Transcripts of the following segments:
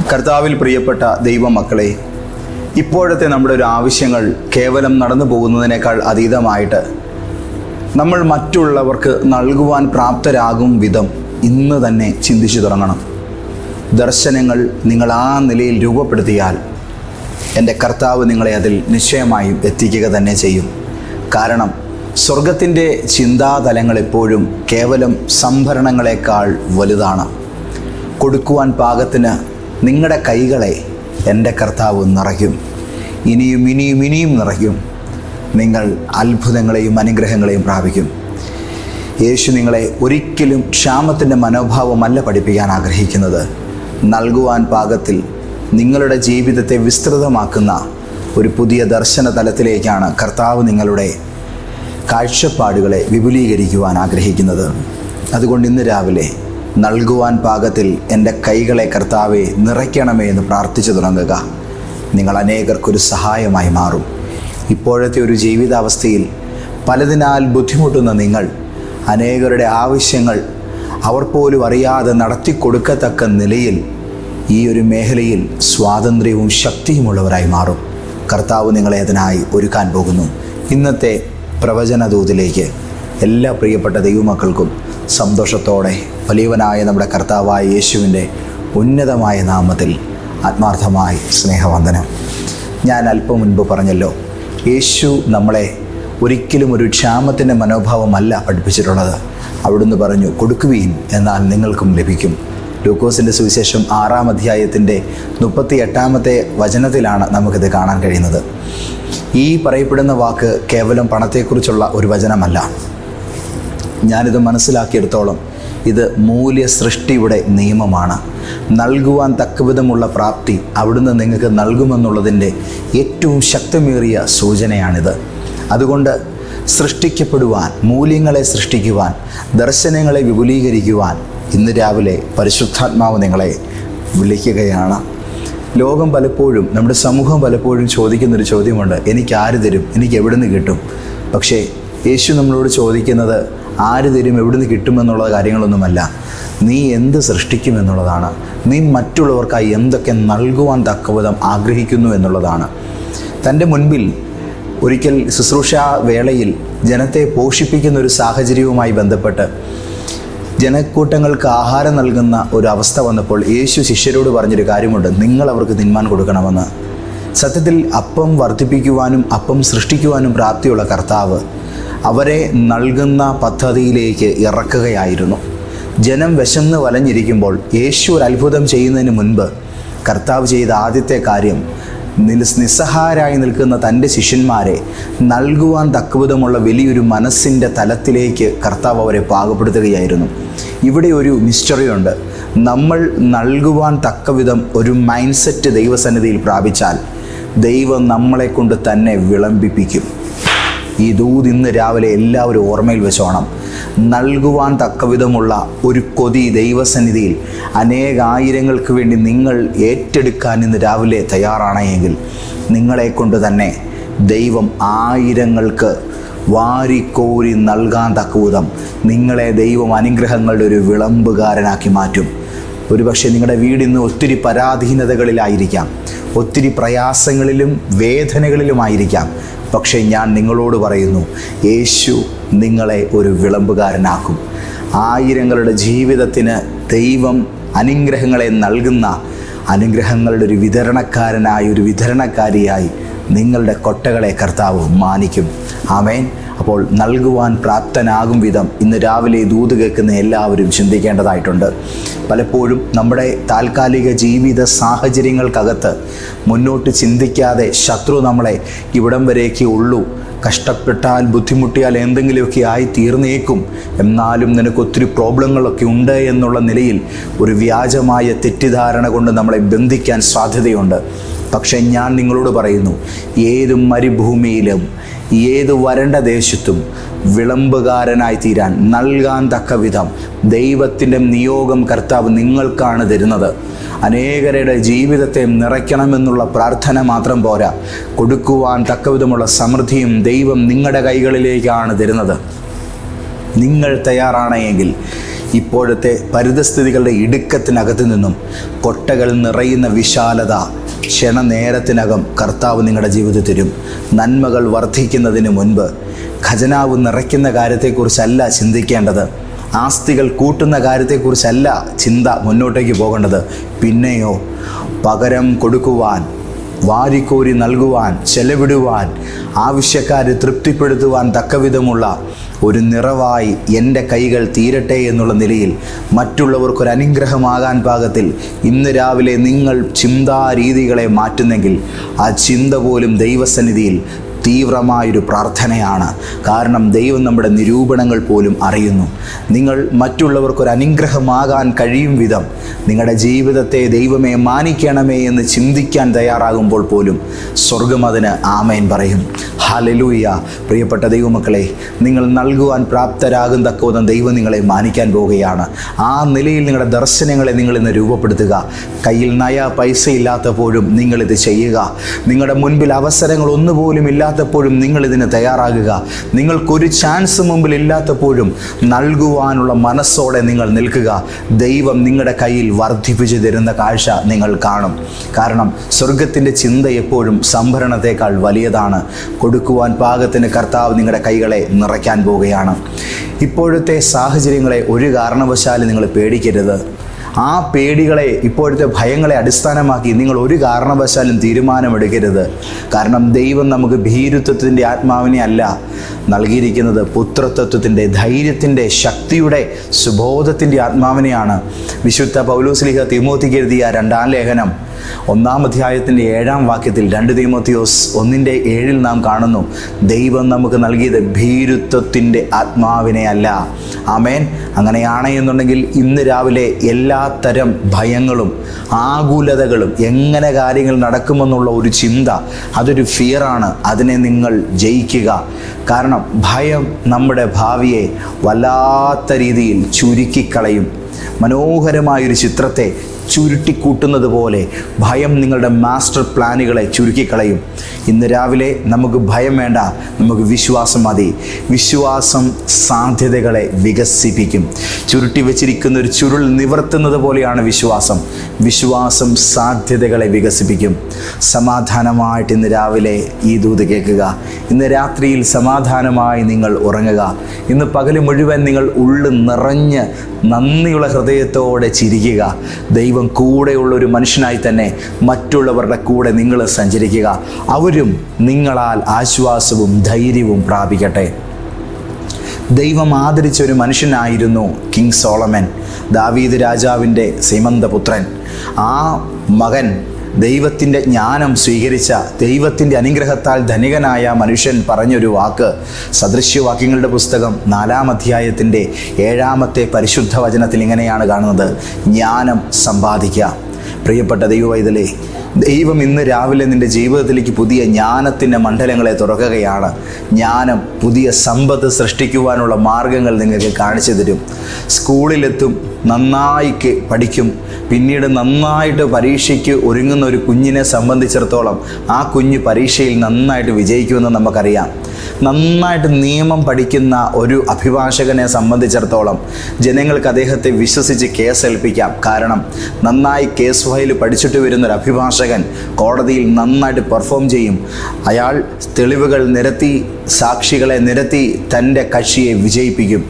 കർത്താവിൽ പ്രിയപ്പെട്ട ദൈവമക്കളെ, ഇപ്പോഴത്തെ നമ്മുടെ ഒരു ആവശ്യങ്ങൾ കേവലം നടന്നു പോകുന്നതിനേക്കാൾ അതീതമായിട്ട് നമ്മൾ മറ്റുള്ളവർക്ക് നൽകുവാൻ പ്രാപ്തരാകും വിധം ഇന്ന് തന്നെ ചിന്തിച്ചു തുടങ്ങണം. ദർശനങ്ങൾ നിങ്ങൾ ആ നിലയിൽ രൂപപ്പെടുത്തിയാൽ എൻ്റെ കർത്താവ് നിങ്ങളെ അതിൽ നിശ്ചയമായും എത്തിക്കുക തന്നെ ചെയ്യും. കാരണം സ്വർഗത്തിൻ്റെ ചിന്താതലങ്ങൾ എപ്പോഴും കേവലം സംഭരണങ്ങളെക്കാൾ വലുതാണ്. കൊടുക്കുവാൻ പാകത്തിന് നിങ്ങളുടെ കൈകളെ എൻ്റെ കർത്താവ് നിറയ്ക്കും. ഇനിയും ഇനിയും ഇനിയും നിറയ്ക്കും. നിങ്ങൾ അത്ഭുതങ്ങളെയും അനുഗ്രഹങ്ങളെയും പ്രാപിക്കും. യേശു നിങ്ങളെ ഒരിക്കലും ക്ഷാമത്തിൻ്റെ മനോഭാവമല്ല പഠിപ്പിക്കാൻ ആഗ്രഹിക്കുന്നത്. നൽകുവാൻ പാകത്തിൽ നിങ്ങളുടെ ജീവിതത്തെ വിസ്തൃതമാക്കുന്ന ഒരു പുതിയ ദർശന തലത്തിലേക്കാണ് കർത്താവ് നിങ്ങളുടെ കാഴ്ചപ്പാടുകളെ വിപുലീകരിക്കുവാൻ ആഗ്രഹിക്കുന്നത്. അതുകൊണ്ട് ഇന്ന് രാവിലെ നൽകുവാൻ പാകത്തിൽ എൻ്റെ കൈകളെ കർത്താവെ നിറയ്ക്കണമേ എന്ന് പ്രാർത്ഥിച്ചു തുടങ്ങുക. നിങ്ങൾ അനേകർക്കൊരു സഹായമായി മാറും. ഇപ്പോഴത്തെ ഒരു ജീവിതാവസ്ഥയിൽ പലതിനാൽ ബുദ്ധിമുട്ടുന്ന നിങ്ങൾ അനേകരുടെ ആവശ്യങ്ങൾ അവർ പോലും അറിയാതെ നടത്തിക്കൊടുക്കത്തക്ക നിലയിൽ ഈ ഒരു മേഖലയിൽ സ്വാതന്ത്ര്യവും ശക്തിയുമുള്ളവരായി മാറും. കർത്താവ് നിങ്ങളെ അതിനായി ഒരുക്കാൻ പോകുന്നു. ഇന്നത്തെ പ്രവചനദൂതിലേക്ക് എല്ലാ പ്രിയപ്പെട്ട ദൈവമക്കൾക്കും സന്തോഷത്തോടെ വലിയവനായ നമ്മുടെ കർത്താവായ യേശുവിൻ്റെ ഉന്നതമായ നാമത്തിൽ ആത്മാർത്ഥമായി സ്നേഹവന്ദനം. ഞാൻ അല്പം മുൻപ് പറഞ്ഞല്ലോ, യേശു നമ്മളെ ഒരിക്കലും ഒരു ക്ഷാമത്തിൻ്റെ മനോഭാവമല്ല പഠിപ്പിച്ചിട്ടുള്ളത്. അവിടുന്ന് പറഞ്ഞു, കൊടുക്കുവീൻ എന്നാൽ നിങ്ങൾക്കും ലഭിക്കും. ലൂക്കോസിൻ്റെ സുവിശേഷം 6-ാം അധ്യായത്തിൻ്റെ 38-ാമത്തെ വചനത്തിലാണ് നമുക്കിത് കാണാൻ കഴിയുന്നത്. ഈ പറയപ്പെടുന്ന വാക്ക് കേവലം പണത്തെക്കുറിച്ചുള്ള ഒരു വചനമല്ല. ഞാനിത് മനസ്സിലാക്കിയെടുത്തോളം ഇത് മൂല്യ സൃഷ്ടിയുടെ നിയമമാണ്. നൽകുവാൻ തക്കവിധമുള്ള പ്രാപ്തി അവിടുന്ന് നിങ്ങൾക്ക് നൽകുമെന്നുള്ളതിൻ്റെ ഏറ്റവും ശക്തമേറിയ സൂചനയാണിത്. അതുകൊണ്ട് സൃഷ്ടിക്കപ്പെടുവാൻ, മൂല്യങ്ങളെ സൃഷ്ടിക്കുവാൻ, ദർശനങ്ങളെ വിപുലീകരിക്കുവാൻ ഇന്ന് രാവിലെ പരിശുദ്ധാത്മാവ് നിങ്ങളെ വിളിക്കുകയാണ്. ലോകം പലപ്പോഴും, നമ്മുടെ സമൂഹം പലപ്പോഴും ചോദിക്കുന്നൊരു ചോദ്യമുണ്ട്, എനിക്ക് ആര് തരും, എനിക്ക് എവിടുന്ന് കിട്ടും? പക്ഷേ യേശു നമ്മളോട് ചോദിക്കുന്നത് ആര് തരും, എവിടുന്ന് കിട്ടുമെന്നുള്ള കാര്യങ്ങളൊന്നുമല്ല, നീ എന്ത് സൃഷ്ടിക്കുമെന്നുള്ളതാണ്. നീ മറ്റുള്ളവർക്കായി എന്തൊക്കെ നൽകുവാൻ തക്കവിധം ആഗ്രഹിക്കുന്നു എന്നുള്ളതാണ്. തൻ്റെ മുൻപിൽ ഒരിക്കൽ ശുശ്രൂഷാ വേളയിൽ ജനത്തെ പോഷിപ്പിക്കുന്ന ഒരു സാഹചര്യവുമായി ബന്ധപ്പെട്ട് ജനക്കൂട്ടങ്ങൾക്ക് ആഹാരം നൽകുന്ന ഒരു അവസ്ഥ വന്നപ്പോൾ യേശു ശിഷ്യരോട് പറഞ്ഞൊരു കാര്യമുണ്ട്, നിങ്ങൾ അവർക്ക് തിന്മാൻ കൊടുക്കണമെന്ന്. സത്യത്തിൽ അപ്പം വർദ്ധിപ്പിക്കുവാനും അപ്പം സൃഷ്ടിക്കുവാനും പ്രാപ്തിയുള്ള കർത്താവ് അവരെ നൽകുന്ന പദ്ധതിയിലേക്ക് ഇറക്കുകയായിരുന്നു. ജനം വിശന്ന് വലഞ്ഞിരിക്കുമ്പോൾ യേശു ഒരു അത്ഭുതം ചെയ്യുന്നതിന് മുൻപ് കർത്താവ് ചെയ്ത ആദ്യത്തെ കാര്യം നിസ്സഹായരായി നിൽക്കുന്ന തൻ്റെ ശിഷ്യന്മാരെ നൽകുവാൻ തക്കവിധമുള്ള വലിയൊരു മനസ്സിൻ്റെ തലത്തിലേക്ക് കർത്താവ് അവരെ പാകപ്പെടുത്തുകയായിരുന്നു. ഇവിടെ ഒരു മിസ്റ്ററിയുണ്ട്. നമ്മൾ നൽകുവാൻ തക്കവിധം ഒരു മൈൻഡ് സെറ്റ് ദൈവസന്നിധിയിൽ പ്രാപിച്ചാൽ ദൈവം നമ്മളെ കൊണ്ട് തന്നെ വിളമ്പിപ്പിക്കും. ഈ ദൂത് ഇന്ന് രാവിലെ എല്ലാവരും ഓർമ്മയിൽ വെച്ചോണം. നൽകുവാൻ തക്കവിധമുള്ള ഒരു കൊതി ദൈവസന്നിധിയിൽ അനേകായിരങ്ങൾക്ക് വേണ്ടി നിങ്ങൾ ഏറ്റെടുക്കാൻ ഇന്ന് രാവിലെ തയ്യാറാണെങ്കിൽ നിങ്ങളെ കൊണ്ട് തന്നെ ദൈവം ആയിരങ്ങൾക്ക് വാരിക്കോരി നൽകാൻ തക്കവിധം നിങ്ങളെ ദൈവം അനുഗ്രഹങ്ങളുടെ ഒരു വിളമ്പുകാരനാക്കി മാറ്റും. ഒരുപക്ഷെ നിങ്ങളുടെ വീടിന്ന് ഒത്തിരി പരാധീനതകളിലായിരിക്കാം, ഒത്തിരി പ്രയാസങ്ങളിലും വേദനകളിലുമായിരിക്കാം. പക്ഷേ ഞാൻ നിങ്ങളോട് പറയുന്നു, യേശു നിങ്ങളെ ഒരു വിളമ്പുകാരനാക്കും. ആയിരങ്ങളുടെ ജീവിതത്തിന് ദൈവം അനുഗ്രഹങ്ങളെ നൽകുന്ന അനുഗ്രഹങ്ങളുടെ ഒരു വിതരണക്കാരനായി, ഒരു വിതരണക്കാരിയായി നിങ്ങളുടെ കൊട്ടകളെ കർത്താവ് മാനിക്കും. ആമേൻ. അപ്പോൾ നൽകുവാൻ പ്രാപ്തനാകും വിധം ഇന്ന് രാവിലെ ദൂത് കേൾക്കുന്ന എല്ലാവരും ചിന്തിക്കേണ്ടതായിട്ടുണ്ട്. പലപ്പോഴും നമ്മുടെ താൽക്കാലിക ജീവിത സാഹചര്യങ്ങൾക്കകത്ത് മുന്നോട്ട് ചിന്തിക്കാതെ ശത്രു നമ്മളെ ഇവിടം വരേക്കേ ഉള്ളൂ, കഷ്ടപ്പെട്ടാൽ ബുദ്ധിമുട്ടിയാൽ എന്തെങ്കിലുമൊക്കെ ആയി തീർന്നേക്കും, എന്നാലും നിനക്ക് ഒത്തിരി പ്രോബ്ലങ്ങളൊക്കെ ഉണ്ട് എന്നുള്ള നിലയിൽ ഒരു വ്യാജമായ തെറ്റിദ്ധാരണ കൊണ്ട് നമ്മളെ ബന്ധിക്കാൻ സാധ്യതയുണ്ട്. പക്ഷേ ഞാൻ നിങ്ങളോട് പറയുന്നു, ഏത് മരുഭൂമിയിലും ഏത് വരണ്ട ദേശത്തും വിളമ്പുകാരനായി തീരാൻ നൽകാൻ തക്ക വിധം ദൈവത്തിൻ്റെ നിയോഗം കർത്താവ് നിങ്ങൾക്കാണ് തരുന്നത്. അനേകരുടെ ജീവിതത്തെ നിറയ്ക്കണമെന്നുള്ള പ്രാർത്ഥന മാത്രം പോരാ, കൊടുക്കുവാൻ തക്കവിധമുള്ള സമൃദ്ധിയും ദൈവം നിങ്ങളുടെ കൈകളിലേക്കാണ് തരുന്നത്. നിങ്ങൾ തയ്യാറാണെങ്കിൽ ഇപ്പോഴത്തെ പരിതസ്ഥിതികളുടെ ഇടുക്കത്തിനകത്ത് നിന്നും കൊട്ടകൾ നിറയുന്ന വിശാലത ക്ഷണനേരത്തിനകം കർത്താവ് നിങ്ങളുടെ ജീവിതത്തിൽ തരും. നന്മകൾ വർദ്ധിക്കുന്നതിന് മുൻപ് ഖജനാവ് നിറയ്ക്കുന്ന കാര്യത്തെക്കുറിച്ചല്ല ചിന്തിക്കേണ്ടത്. ആസ്തികൾ കൂട്ടുന്ന കാര്യത്തെക്കുറിച്ചല്ല ചിന്ത മുന്നോട്ടേക്ക് പോകേണ്ടത്. പിന്നെയോ പകരം കൊടുക്കുവാൻ, വാരിക്കോരി നൽകുവാൻ, ചെലവിടുവാൻ, ആവശ്യക്കാരെ തൃപ്തിപ്പെടുത്തുവാൻ തക്കവിധമുള്ള ഒരു നിറവായി എൻ്റെ കൈകൾ തീരട്ടെ എന്നുള്ള നിലയിൽ മറ്റുള്ളവർക്കൊരു അനുഗ്രഹമാകാൻ പാകത്തിൽ ഇന്ന് രാവിലെ നിങ്ങൾ ചിന്താരീതികളെ മാറ്റുന്നെങ്കിൽ ആ ചിന്ത പോലും ദൈവസന്നിധിയിൽ തീവ്രമായൊരു പ്രാർത്ഥനയാണ്. കാരണം ദൈവം നമ്മുടെ നിരൂപണങ്ങൾ പോലും അറിയുന്നു. നിങ്ങൾ മറ്റുള്ളവർക്കൊരു അനുഗ്രഹമാകാൻ കഴിയും വിധം നിങ്ങളുടെ ജീവിതത്തെ ദൈവമേ മാനിക്കണമേ എന്ന് ചിന്തിക്കാൻ തയ്യാറാകുമ്പോൾ പോലും സ്വർഗം അതിന് ആമേൻ പറയും. ഹല്ലേലൂയ. പ്രിയപ്പെട്ട ദൈവമക്കളെ, നിങ്ങൾ നൽകുവാൻ പ്രാപ്തരാകും തക്കോണം ദൈവം നിങ്ങളെ മാനിക്കാൻ പോവുകയാണ്. ആ നിലയിൽ നിങ്ങളുടെ ദർശനങ്ങളെ നിങ്ങളിന്ന് രൂപപ്പെടുത്തുക. കയ്യിൽ പൈസ ഇല്ലാത്തപ്പോഴും നിങ്ങളിത് ചെയ്യുക. നിങ്ങളുടെ മുൻപിൽ അവസരങ്ങൾ ഒന്നുപോലും ഇല്ലാത്തപ്പോഴും നിങ്ങളിതിന് തയ്യാറാകുക. നിങ്ങൾക്കൊരു ചാൻസ് മുമ്പിൽ ഇല്ലാത്തപ്പോഴും നൽകുവാനുള്ള മനസ്സോടെ നിങ്ങൾ നിൽക്കുക. ദൈവം നിങ്ങളുടെ കയ്യിൽ വർദ്ധിപ്പിച്ചു തരുന്ന കാഴ്ച നിങ്ങൾ കാണും. കാരണം സ്വർഗത്തിൻ്റെ ചിന്ത എപ്പോഴും സംഭരണത്തെക്കാൾ വലിയതാണ്. കൊടുക്കുവാൻ പാകത്തിന് കർത്താവ് നിങ്ങളുടെ കൈകളെ നിറയ്ക്കാൻ പോവുകയാണ്. ഇപ്പോഴത്തെ സാഹചര്യങ്ങളെ ഒരു കാരണവശാലും നിങ്ങൾ പേടിക്കരുത്. ആ പേടികളെ, ഇപ്പോഴത്തെ ഭയങ്ങളെ അടിസ്ഥാനമാക്കി നിങ്ങൾ ഒരു കാരണവശാലും തീരുമാനമെടുക്കരുത്. കാരണം ദൈവം നമുക്ക് ഭീരുത്വത്തിൻ്റെ ആത്മാവിനെ അല്ല നൽകിയിരിക്കുന്നത്, പുത്രത്വത്തിൻ്റെ, ധൈര്യത്തിൻ്റെ, ശക്തിയുടെ, സുബോധത്തിൻ്റെ ആത്മാവിനെയാണ്. വിശുദ്ധ പൗലോസ്ലീഹ തിമോത്തിക്ക് എഴുതിയ 2-ാം ലേഖനം 1-ാം അധ്യായത്തിൻ്റെ 7-ാം വാക്യത്തിൽ 2 തീമോത്തിയോസ് 1:7 നാം കാണുന്നു, ദൈവം നമുക്ക് നൽകിയത് ഭീരുത്വത്തിൻ്റെ ആത്മാവിനെ അല്ല. ആമേൻ. അങ്ങനെയാണ് എന്നുണ്ടെങ്കിൽ ഇന്ന് രാവിലെ എല്ലാത്തരം ഭയങ്ങളും ആകുലതകളും എങ്ങനെ കാര്യങ്ങൾ നടക്കുമെന്നുള്ള ഒരു ചിന്ത, അതൊരു ഫിയറാണ്. അതിനെ നിങ്ങൾ ജയിക്കുക. കാരണം ഭയം നമ്മുടെ ഭാവിയെ വല്ലാത്ത രീതിയിൽ ചുരുക്കിക്കളയും. മനോഹരമായൊരു ചിത്രത്തെ ചുരുട്ടിക്കൂട്ടുന്നത് പോലെ ഭയം നിങ്ങളുടെ മാസ്റ്റർ പ്ലാനുകളെ ചുരുക്കിക്കളയും. ഇന്ന് രാവിലെ നമുക്ക് ഭയം വേണ്ട, നമുക്ക് വിശ്വാസം മതി. വിശ്വാസം സാധ്യതകളെ വികസിപ്പിക്കും. ചുരുട്ടി വച്ചിരിക്കുന്ന ഒരു ചുരുൾ നിവർത്തുന്നത് പോലെയാണ് വിശ്വാസം. വിശ്വാസം സാധ്യതകളെ വികസിപ്പിക്കും. സമാധാനമായിട്ട് ഇന്ന് രാവിലെ ഈ ദൂത് കേൾക്കുക. ഇന്ന് രാത്രിയിൽ സമാധാനമായി നിങ്ങൾ ഉറങ്ങുക. ഇന്ന് പകൽ മുഴുവൻ നിങ്ങൾ ഉള്ളു നിറഞ്ഞ് നന്ദിയുള്ള ഹൃദയത്തോടെ ചിരിക്കുക. ദൈവം കൂടെയുള്ള ഒരു മനുഷ്യനായി തന്നെ മറ്റുള്ളവരുടെ കൂടെ നിങ്ങൾ സഞ്ചരിക്കുക. അവരും നിങ്ങളാൽ ആശ്വാസവും ധൈര്യവും പ്രാപിക്കട്ടെ. ദൈവം ആദരിച്ച ഒരു മനുഷ്യനായിരുന്നു കിങ് സോളമൻ, ദാവീദ് രാജാവിൻ്റെ സീമന്തപുത്രൻ. ആ മകൻ ദൈവത്തിൻ്റെ ജ്ഞാനം സ്വീകരിച്ച, ദൈവത്തിൻ്റെ അനുഗ്രഹത്താൽ ധനികനായ മനുഷ്യൻ പറഞ്ഞൊരു വാക്ക് സദൃശ്യവാക്യങ്ങളുടെ പുസ്തകം 4-ാം അധ്യായത്തിൻ്റെ 7-ാമത്തെ പരിശുദ്ധ വചനത്തിൽ ഇങ്ങനെയാണ് കാണുന്നത്: ജ്ഞാനം സമ്പാദിക്കുക. പ്രിയപ്പെട്ട ദൈവവൈതലേ, ദൈവം ഇന്ന് രാവിലെ നിൻ്റെ ജീവിതത്തിലേക്ക് പുതിയ ജ്ഞാനത്തിൻ്റെ മണ്ഡലങ്ങളെ തുറക്കുകയാണ്. ജ്ഞാനം പുതിയ സമ്പത്ത് സൃഷ്ടിക്കുവാനുള്ള മാർഗങ്ങൾ നിങ്ങൾക്ക് കാണിച്ചു തരും. സ്കൂളിലെത്തും, നന്നായി പഠിക്കും, പിന്നീട് നന്നായിട്ട് പരീക്ഷയ്ക്ക് ഒരുങ്ങുന്ന ഒരു കുഞ്ഞിനെ സംബന്ധിച്ചിടത്തോളം ആ കുഞ്ഞ് പരീക്ഷയിൽ നന്നായിട്ട് വിജയിക്കുമെന്ന് നമുക്കറിയാം. നന്നായിട്ട് നിയമം പഠിക്കുന്ന ഒരു അഭിഭാഷകനെ സംബന്ധിച്ചിടത്തോളം ജനങ്ങൾക്ക് അദ്ദേഹത്തെ വിശ്വസിച്ച് കേസേൽപ്പിക്കാം. കാരണം നന്നായി കേസ് ഫയൽ പഠിച്ചിട്ട് വരുന്നൊരു അഭിഭാഷകൻ കോടതിയിൽ നന്നായിട്ട് പെർഫോം ചെയ്യും. അയാൾ തെളിവുകൾ നിരത്തി, സാക്ഷികളെ നിരത്തി തൻ്റെ കക്ഷിയെ വിജയിപ്പിക്കും.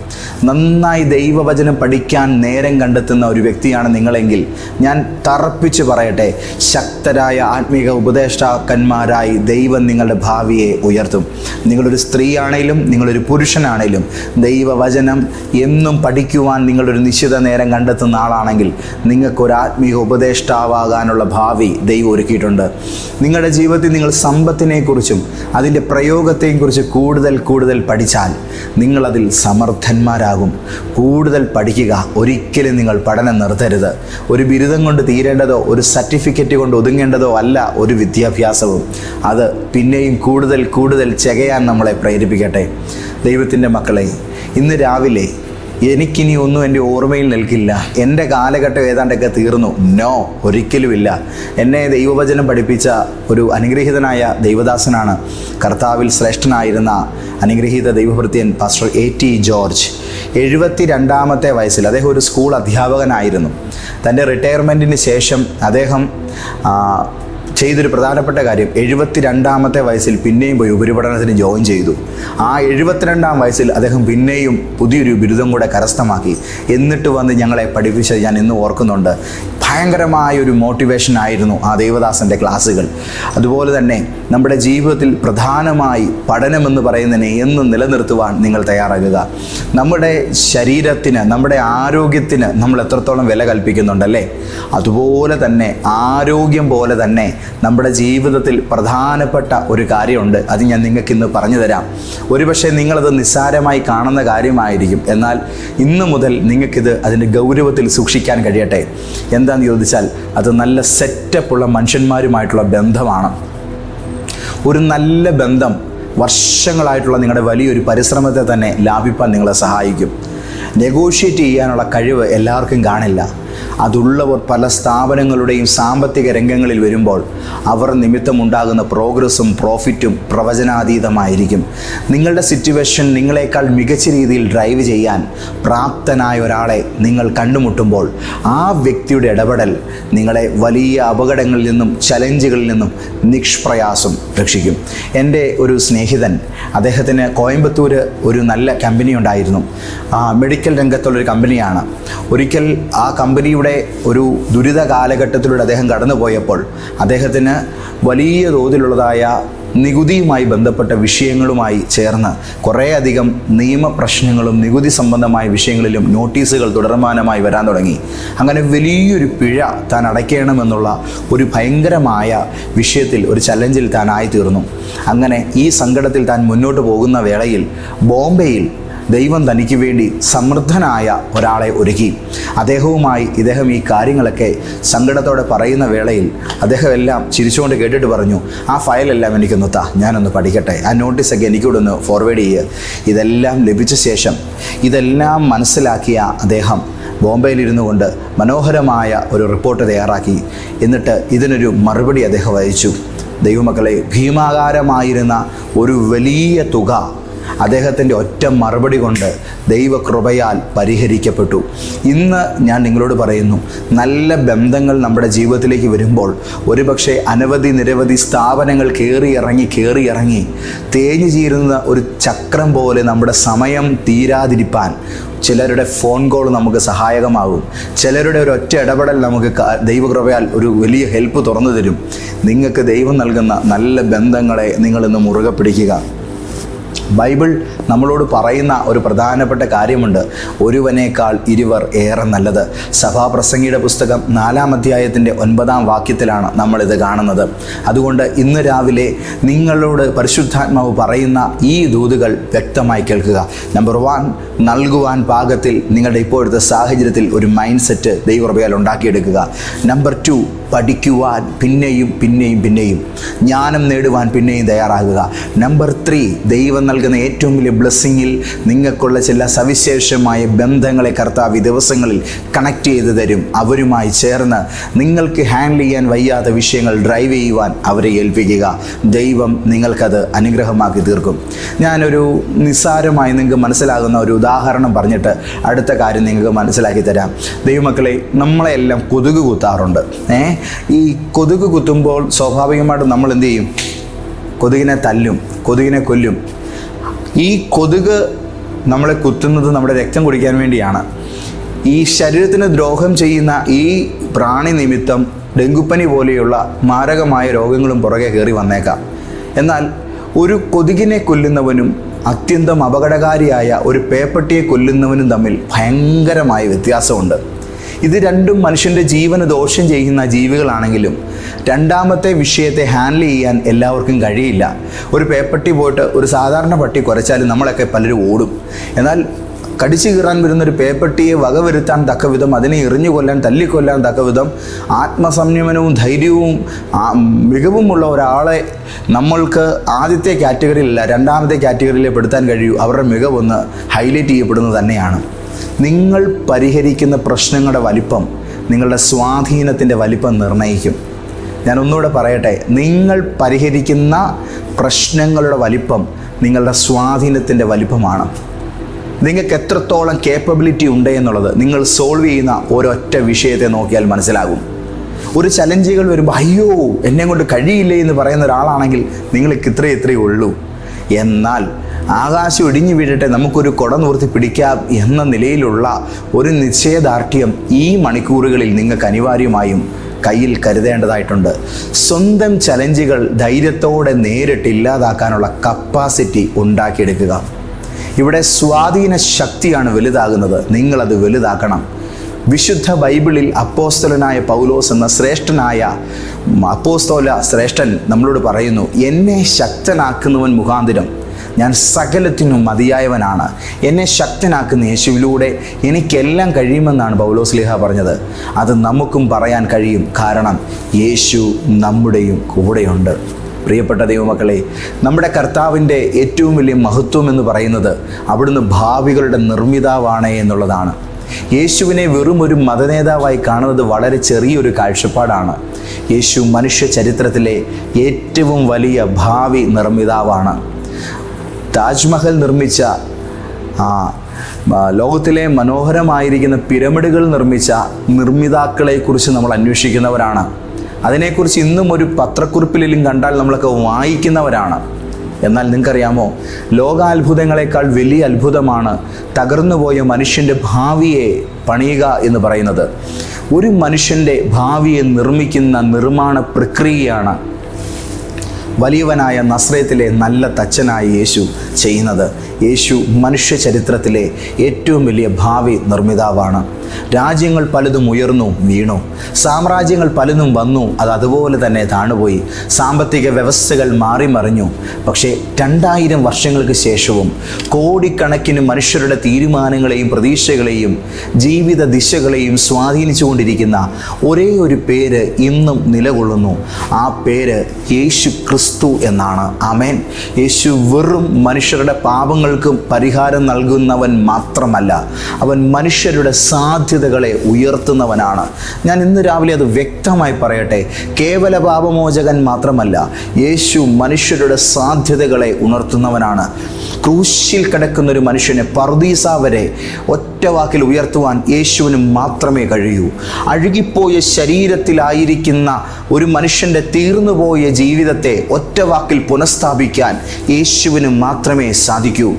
നന്നായി ദൈവവചനം പഠിക്കാൻ നേരം കണ്ടെത്തുന്ന ഒരു വ്യക്തിയാണ് നിങ്ങളെങ്കിൽ ഞാൻ തറപ്പിച്ച് പറയട്ടെ, ശക്തരായ ആത്മീക ഉപദേഷ്ടാക്കന്മാരായി ദൈവം നിങ്ങളുടെ ഭാവിയെ ഉയർത്തും. നിങ്ങളൊരു സ്ത്രീയാണേലും നിങ്ങളൊരു പുരുഷനാണേലും ദൈവവചനം എന്നും പഠിക്കുവാൻ നിങ്ങളൊരു നിശ്ചിത നേരം കണ്ടെത്തുന്ന ആളാണെങ്കിൽ നിങ്ങൾക്കൊരു ആത്മീക ഉപദേഷ്ടാവാകാനുള്ള ഭാവി ദൈവം ഒരുക്കിയിട്ടുണ്ട്. നിങ്ങളുടെ ജീവിതത്തിൽ നിങ്ങൾ സമ്പത്തിനെക്കുറിച്ചും അതിൻ്റെ പ്രയോഗത്തെയും കുറിച്ച് കൂടുതൽ പഠിച്ചാൽ നിങ്ങളതിൽ സമർത്ഥന്മാരാകും. കൂടുതൽ പഠിക്കുക. ഒരിക്കലും നിങ്ങൾ പഠനം നിർത്തരുത്. ഒരു ബിരുദം കൊണ്ട് തീരേണ്ടതോ ഒരു സർട്ടിഫിക്കറ്റ് കൊണ്ട് ഒതുങ്ങേണ്ടതോ അല്ല ഒരു വിദ്യാഭ്യാസവും. അത് പിന്നെയും കൂടുതൽ ചെയ്യാൻ നമ്മളെ പ്രേരിപ്പിക്കട്ടെ. ദൈവത്തിൻ്റെ മക്കളെ, ഇന്ന് രാവിലെ എനിക്കിനി ഒന്നും എൻ്റെ ഓർമ്മയിൽ നിൽക്കില്ല, എൻ്റെ കാലഘട്ടം ഏതാണ്ടൊക്കെ തീർന്നു. നോ, ഒരിക്കലുമില്ല. എന്നെ ദൈവവചനം പഠിപ്പിച്ച ഒരു അനുഗ്രഹീതനായ ദൈവദാസനാണ് കർത്താവിൽ ശ്രേഷ്ഠനായിരുന്ന അനുഗ്രഹീത ദൈവഭൃത്യൻ പാസ്റ്റർ A.T. ജോർജ്. 72-ാമത്തെ വയസ്സിൽ അദ്ദേഹം ഒരു സ്കൂൾ അധ്യാപകനായിരുന്നു. തൻ്റെ റിട്ടയർമെൻറ്റിന് ശേഷം അദ്ദേഹം ചെയ്തൊരു പ്രധാനപ്പെട്ട കാര്യം, 72-ാമത്തെ വയസ്സിൽ പിന്നെയും പോയി ഉപരിപഠനത്തിന് ജോയിൻ ചെയ്തു. ആ 72-ാം വയസ്സിൽ അദ്ദേഹം പിന്നെയും പുതിയൊരു ബിരുദം കൂടെ കരസ്ഥമാക്കി. എന്നിട്ട് വന്ന് ഞങ്ങളെ പഠിപ്പിച്ചത് ഞാൻ ഇന്ന് ഓർക്കുന്നുണ്ട്. ഭയങ്കരമായൊരു മോട്ടിവേഷൻ ആയിരുന്നു ആ ദേവദാസൻ്റെ ക്ലാസ്സുകൾ. അതുപോലെ തന്നെ നമ്മുടെ ജീവിതത്തിൽ പ്രധാനമായി പഠനമെന്ന് പറയുന്നതിനെ എന്നും നിലനിർത്തുവാൻ നിങ്ങൾ തയ്യാറാകുക. നമ്മുടെ ശരീരത്തിന്, നമ്മുടെ ആരോഗ്യത്തിന് നമ്മൾ എത്രത്തോളം വില കൽപ്പിക്കുന്നുണ്ടല്ലേ, അതുപോലെ തന്നെ ആരോഗ്യം പോലെ തന്നെ നമ്മുടെ ജീവിതത്തിൽ പ്രധാനപ്പെട്ട ഒരു കാര്യമുണ്ട്. അത് ഞാൻ നിങ്ങൾക്കിന്ന് പറഞ്ഞു തരാം. ഒരുപക്ഷെ നിങ്ങളത് നിസ്സാരമായി കാണുന്ന കാര്യമായിരിക്കും, എന്നാൽ ഇന്ന് മുതൽ നിങ്ങൾക്കിത് അതിൻ്റെ ഗൗരവത്തിൽ സൂക്ഷിക്കാൻ കഴിയട്ടെ. എന്താണെന്ന് ചോദിച്ചാൽ അത് നല്ല സെറ്റപ്പുള്ള മനുഷ്യന്മാരുമായിട്ടുള്ള ബന്ധമാണ്. ഒരു നല്ല ബന്ധം വർഷങ്ങളായിട്ടുള്ള നിങ്ങളുടെ വലിയൊരു പരിശ്രമത്തെ തന്നെ ലാഭിപ്പാൻ നിങ്ങളെ സഹായിക്കും. നെഗോഷിയേറ്റ് ചെയ്യാനുള്ള കഴിവ് എല്ലാവർക്കും കാണില്ല. അതുള്ളവർ പല സ്ഥാപനങ്ങളുടെയും സാമ്പത്തിക രംഗങ്ങളിൽ വരുമ്പോൾ അവർ നിമിത്തമുണ്ടാകുന്ന പ്രോഗ്രസ്സും പ്രോഫിറ്റും പ്രവചനാതീതമായിരിക്കും. നിങ്ങളുടെ സിറ്റുവേഷൻ നിങ്ങളെക്കാൾ മികച്ച രീതിയിൽ ഡ്രൈവ് ചെയ്യാൻ പ്രാപ്തനായ ഒരാളെ നിങ്ങൾ കണ്ടുമുട്ടുമ്പോൾ ആ വ്യക്തിയുടെ ഇടപെടൽ നിങ്ങളെ വലിയ അപകടങ്ങളിൽ നിന്നും ചലഞ്ചുകളിൽ നിന്നും നിഷ്പ്രയാസം രക്ഷിക്കും. എൻ്റെ ഒരു സ്നേഹിതൻ, അദ്ദേഹത്തിന് കോയമ്പത്തൂർ ഒരു നല്ല കമ്പനി ഉണ്ടായിരുന്നു. മെഡിക്കൽ രംഗത്തുള്ളൊരു കമ്പനിയാണ്. ഒരിക്കൽ ആ കമ്പനിയുടെ ഒരു ദുരിത കാലഘട്ടത്തിലൂടെ അദ്ദേഹം കടന്നു പോയപ്പോൾ അദ്ദേഹത്തിന് വലിയ തോതിലുള്ളതായ നികുതിയുമായി ബന്ധപ്പെട്ട വിഷയങ്ങളുമായി ചേർന്ന് കുറേയധികം നിയമപ്രശ്നങ്ങളും നികുതി സംബന്ധമായ വിഷയങ്ങളിലും നോട്ടീസുകൾ തുടർമാനമായി വരാൻ തുടങ്ങി. അങ്ങനെ വലിയൊരു പിഴ താൻ അടയ്ക്കണമെന്നുള്ള ഒരു ഭയങ്കരമായ വിഷയത്തിൽ, ഒരു ചലഞ്ചിൽ താൻ ആയിത്തീർന്നു. അങ്ങനെ ഈ സങ്കടത്തിൽ താൻ മുന്നോട്ട് പോകുന്ന വേളയിൽ ബോംബെയിൽ ദൈവം തനിക്ക് വേണ്ടി സമൃദ്ധനായ ഒരാളെ ഒരുക്കി. അദ്ദേഹവുമായി ഇദ്ദേഹം ഈ കാര്യങ്ങളൊക്കെ സങ്കടത്തോടെ പറയുന്ന വേളയിൽ അദ്ദേഹം എല്ലാം ചിരിച്ചുകൊണ്ട് കേട്ടിട്ട് പറഞ്ഞു, ആ ഫയലെല്ലാം എനിക്കൊന്ന് താ, ഞാനൊന്ന് പഠിക്കട്ടെ, ആ നോട്ടീസൊക്കെ എനിക്കൂടെ ഒന്ന് ഫോർവേഡ് ചെയ്യുക. ഇതെല്ലാം ലഭിച്ച ശേഷം ഇതെല്ലാം മനസ്സിലാക്കിയ അദ്ദേഹം ബോംബെയിലിരുന്നു കൊണ്ട് മനോഹരമായ ഒരു റിപ്പോർട്ട് തയ്യാറാക്കി. എന്നിട്ട് ഇതിനൊരു മറുപടി അദ്ദേഹം അയച്ചു. ദൈവമക്കളെ, ഭീമാകാരമായിരുന്ന ഒരു വലിയ തുക അദ്ദേഹത്തിൻ്റെ ഒറ്റ മറുപടി കൊണ്ട് ദൈവകൃപയാൽ പരിഹരിക്കപ്പെട്ടു. ഇന്ന് ഞാൻ നിങ്ങളോട് പറയുന്നു, നല്ല ബന്ധങ്ങൾ നമ്മുടെ ജീവിതത്തിലേക്ക് വരുമ്പോൾ ഒരുപക്ഷെ നിരവധി സ്ഥാപനങ്ങൾ കയറി ഇറങ്ങി തേഞ്ഞു ചീരുന്ന ഒരു ചക്രം പോലെ നമ്മുടെ സമയം തീരാതിരിപ്പാൻ ചിലരുടെ ഫോൺ കോൾ നമുക്ക് സഹായകമാകും. ചിലരുടെ ഒരു ഒറ്റ ഇടപെടൽ നമുക്ക് ദൈവകൃപയാൽ ഒരു വലിയ ഹെൽപ്പ് തുറന്നു തരും. നിങ്ങൾക്ക് ദൈവം നൽകുന്ന നല്ല ബന്ധങ്ങളെ നിങ്ങളിന്ന് മുറുകെ പിടിക്കുക. ബൈബിൾ നമ്മളോട് പറയുന്ന ഒരു പ്രധാനപ്പെട്ട കാര്യമുണ്ട്, ഒരുവനേക്കാൾ ഇരുവർ ഏറെ നല്ലത്. സഭാപ്രസംഗിയുടെ പുസ്തകം 4-ാം അധ്യായത്തിൻ്റെ 9-ാം വാക്യത്തിലാണ് നമ്മളിത് കാണുന്നത്. അതുകൊണ്ട് ഇന്ന് രാവിലെ നിങ്ങളോട് പരിശുദ്ധാത്മാവ് പറയുന്ന ഈ ദൂതുകൾ വ്യക്തമായി കേൾക്കുക. നമ്പർ 1, നൽകുവാൻ പാകത്തിൽ നിങ്ങളുടെ ഇപ്പോഴത്തെ സാഹചര്യത്തിൽ ഒരു മൈൻഡ് സെറ്റ് ദൈവകൃപയാൽ ഉണ്ടാക്കിയെടുക്കുക. നമ്പർ 2, പഠിക്കുവാൻ പിന്നെയും ജ്ഞാനം നേടുവാൻ പിന്നെയും തയ്യാറാകുക. നമ്പർ 3, ദൈവം നൽകുന്ന ഏറ്റവും വലിയ ബ്ലെസ്സിങ്ങിൽ നിങ്ങൾക്കുള്ള ചില സവിശേഷമായ ബന്ധങ്ങളെ കർത്താവ് ഈ ദിവസങ്ങളിൽ കണക്ട് ചെയ്ത് തരും. അവരുമായി ചേർന്ന് നിങ്ങൾക്ക് ഹാൻഡിൽ ചെയ്യാൻ വയ്യാത്ത വിഷയങ്ങൾ ഡ്രൈവ് ചെയ്യുവാൻ അവരെ ഏൽപ്പിക്കുക. ദൈവം നിങ്ങൾക്കത് അനുഗ്രഹമാക്കി തീർക്കും. ഞാനൊരു നിസ്സാരമായി നിങ്ങൾക്ക് മനസ്സിലാകുന്ന ഒരു ഉദാഹരണം പറഞ്ഞിട്ട് അടുത്ത കാര്യം നിങ്ങൾക്ക് മനസ്സിലാക്കി തരാം. ദൈവമക്കളെ, നമ്മളെല്ലാം കൊതുക് കുത്താറുണ്ട്. ഈ കൊതുക് കുത്തുമ്പോൾ സ്വാഭാവികമായിട്ടും നമ്മൾ എന്ത് ചെയ്യും? കൊതുകിനെ തല്ലും, കൊതുകിനെ കൊല്ലും. ഈ കൊതുക് നമ്മളെ കുത്തുന്നത് നമ്മുടെ രക്തം കുടിക്കാൻ വേണ്ടിയാണ്. ഈ ശരീരത്തിന് ദ്രോഹം ചെയ്യുന്ന ഈ പ്രാണി നിമിത്തം ഡെങ്കുപ്പനി പോലെയുള്ള മാരകമായ രോഗങ്ങളും പുറകെ കയറി വന്നേക്കാം. എന്നാൽ ഒരു കൊതുകിനെ കൊല്ലുന്നവനും അത്യന്തം അപകടകാരിയായ ഒരു പേപ്പട്ടിയെ കൊല്ലുന്നവനും തമ്മിൽ ഭയങ്കരമായ വ്യത്യാസമുണ്ട്. ഇത് രണ്ടും മനുഷ്യൻ്റെ ജീവന് ദോഷം ചെയ്യുന്ന ജീവികളാണെങ്കിലും രണ്ടാമത്തെ വിഷയത്തെ ഹാൻഡിൽ ചെയ്യാൻ എല്ലാവർക്കും കഴിയില്ല. ഒരു പേപ്പട്ടി പോയിട്ട് ഒരു സാധാരണ പട്ടി കുരച്ചാലും നമ്മളൊക്കെ പലരും ഓടും. എന്നാൽ കടിച്ചു കീറാൻ വരുന്നൊരു പേപ്പട്ടിയെ വകവരുത്താൻ തക്ക വിധം, അതിനെ എറിഞ്ഞു കൊല്ലാൻ, തല്ലിക്കൊല്ലാൻ തക്ക വിധം ആത്മസംയമനവും ധൈര്യവും മികവുമുള്ള ഒരാളെ നമ്മൾക്ക് ആദ്യത്തെ കാറ്റഗറിയിലല്ല, രണ്ടാമത്തെ കാറ്റഗറിയിലെ പെടുത്താൻ കഴിയൂ. അവരുടെ മികവൊന്ന് ഹൈലൈറ്റ് ചെയ്യപ്പെടുന്നത് തന്നെയാണ്. നിങ്ങൾ പരിഹരിക്കുന്ന പ്രശ്നങ്ങളുടെ വലിപ്പം നിങ്ങളുടെ സ്വാധീനത്തിൻ്റെ വലിപ്പം നിർണ്ണയിക്കും. ഞാൻ ഒന്നുകൂടെ പറയട്ടെ, നിങ്ങൾ പരിഹരിക്കുന്ന പ്രശ്നങ്ങളുടെ വലിപ്പം നിങ്ങളുടെ സ്വാധീനത്തിൻ്റെ വലിപ്പമാണ്. നിങ്ങൾക്ക് എത്രത്തോളം കേപ്പബിലിറ്റി ഉണ്ട് എന്നുള്ളത് നിങ്ങൾ സോൾവ് ചെയ്യുന്ന ഒരൊറ്റ വിഷയത്തെ നോക്കിയാൽ മനസ്സിലാകും. ഒരു ചലഞ്ചുകൾ വരുമ്പോൾ അയ്യോ എന്നെ കൊണ്ട് കഴിയില്ലേ എന്ന് പറയുന്ന ഒരാളാണെങ്കിൽ നിങ്ങൾക്ക് ഇത്രയേ ഉള്ളൂ. എന്നാൽ ആകാശം ഇടിഞ്ഞു വീഴട്ടെ, നമുക്കൊരു കുട നിവർത്തി പിടിക്കാം എന്ന നിലയിലുള്ള ഒരു നിശ്ചയദാർഢ്യം ഈ മണിക്കൂറുകളിൽ നിങ്ങൾക്ക് അനിവാര്യമായും കയ്യിൽ കരുതേണ്ടതായിട്ടുണ്ട്. സ്വന്തം ചലഞ്ചുകൾ ധൈര്യത്തോടെ നേരിട്ട് ഇല്ലാതാക്കാനുള്ള കപ്പാസിറ്റി ഉണ്ടാക്കിയെടുക്കുക. ഇവിടെ സ്വാധീന ശക്തിയാണ് വലുതാകുന്നത്, നിങ്ങളത് വലുതാക്കണം. വിശുദ്ധ ബൈബിളിൽ അപ്പോസ്തലനായ പൗലോസ് എന്ന ശ്രേഷ്ഠനായ അപ്പോസ്തല ശ്രേഷ്ഠൻ നമ്മളോട് പറയുന്നു, എന്നെ ശക്തനാക്കുന്നവൻ മുഖാന്തരം ഞാൻ സകലത്തിനും മതിയായവനാണ്. എന്നെ ശക്തനാക്കുന്ന യേശുവിലൂടെ എനിക്കെല്ലാം കഴിയുമെന്നാണ് പൗലോസ് ശ്ലീഹ പറഞ്ഞത്. അത് നമുക്കും പറയാൻ കഴിയും, കാരണം യേശു നമ്മുടെയും കൂടെയുണ്ട്. പ്രിയപ്പെട്ട ദൈവമക്കളെ, നമ്മുടെ കർത്താവിൻ്റെ ഏറ്റവും വലിയ മഹത്വം എന്ന് പറയുന്നത് അവിടുന്ന് ഭാവികളുടെ നിർമ്മിതാവാണ് എന്നുള്ളതാണ്. യേശുവിനെ വെറും ഒരു മതനേതാവായി കാണുന്നത് വളരെ ചെറിയൊരു കാഴ്ചപ്പാടാണ്. യേശു മനുഷ്യ ചരിത്രത്തിലെ ഏറ്റവും വലിയ ഭാവി നിർമ്മിതാവാണ്. താജ്മഹൽ നിർമ്മിച്ച, ലോകത്തിലെ മനോഹരമായിരിക്കുന്ന പിരമിഡുകൾ നിർമ്മിച്ച നിർമ്മിതാക്കളെക്കുറിച്ച് നമ്മൾ അന്വേഷിക്കുന്നവരാണ്. അതിനെക്കുറിച്ച് ഇന്നും ഒരു പത്രക്കുറിപ്പിലും കണ്ടാൽ നമ്മളൊക്കെ വായിക്കുന്നവരാണ്. എന്നാൽ നിങ്ങൾക്കറിയാമോ, ലോകാത്ഭുതങ്ങളെക്കാൾ വലിയ അത്ഭുതമാണ് തകർന്നുപോയ മനുഷ്യൻ്റെ ഭാവിയെ പണിയുക എന്ന് പറയുന്നത്. ഒരു മനുഷ്യൻ്റെ ഭാവിയെ നിർമ്മിക്കുന്ന നിർമ്മാണ പ്രക്രിയയാണ് വലിയവനായ നസ്രയത്തിലെ നല്ല തച്ചനായ യേശു ചെയ്യുന്നത്. യേശു മനുഷ്യ ചരിത്രത്തിലെ ഏറ്റവും വലിയ ഭാവി നിർമ്മിതാവാണ്. രാജ്യങ്ങൾ പലതും ഉയർന്നു വീണു, സാമ്രാജ്യങ്ങൾ പലതും വന്നു, അത് അതുപോലെ തന്നെ താണുപോയി. സാമ്പത്തിക വ്യവസ്ഥകൾ മാറിമറിഞ്ഞു. പക്ഷേ 2000 വർഷങ്ങൾക്ക് ശേഷവും കോടിക്കണക്കിന് മനുഷ്യരുടെ തീരുമാനങ്ങളെയും പ്രതീക്ഷകളെയും ജീവിത ദിശകളെയും സ്വാധീനിച്ചുകൊണ്ടിരിക്കുന്ന ഒരേ ഒരു പേര് ഇന്നും നിലകൊള്ളുന്നു. ആ പേര് യേശു ക്രിസ്തു എന്നാണ്. ആമേൻ. യേശു വെറും മനുഷ്യരുടെ പാപങ്ങൾക്കും പരിഹാരം നൽകുന്നവൻ മാത്രമല്ല, അവൻ മനുഷ്യരുടെ സാധ്യതകളെ ഉയർത്തുന്നവനാണ്. ഞാൻ ഇന്ന് രാവിലെ അത് വ്യക്തമായി പറയട്ടെ, കേവല പാപമോചകൻ മാത്രമല്ല, യേശു മനുഷ്യരുടെ സാധ്യതകളെ ഉണർത്തുന്നവനാണ്. ക്രൂശിൽ കിടക്കുന്നൊരു മനുഷ്യനെ പറുദീസ വരെ ഒറ്റ വാക്കിൽ ഉയർത്തുവാൻ യേശുവിന് മാത്രമേ കഴിയൂ. അഴുകിപ്പോയ ശരീരത്തിലായിരിക്കുന്ന ഒരു മനുഷ്യൻ്റെ തീർന്നുപോയ ജീവിതത്തെ ഒറ്റ വാക്കിൽ പുനഃസ്ഥാപിക്കാൻ യേശുവിന് മാത്രമേ സാധിക്കൂ.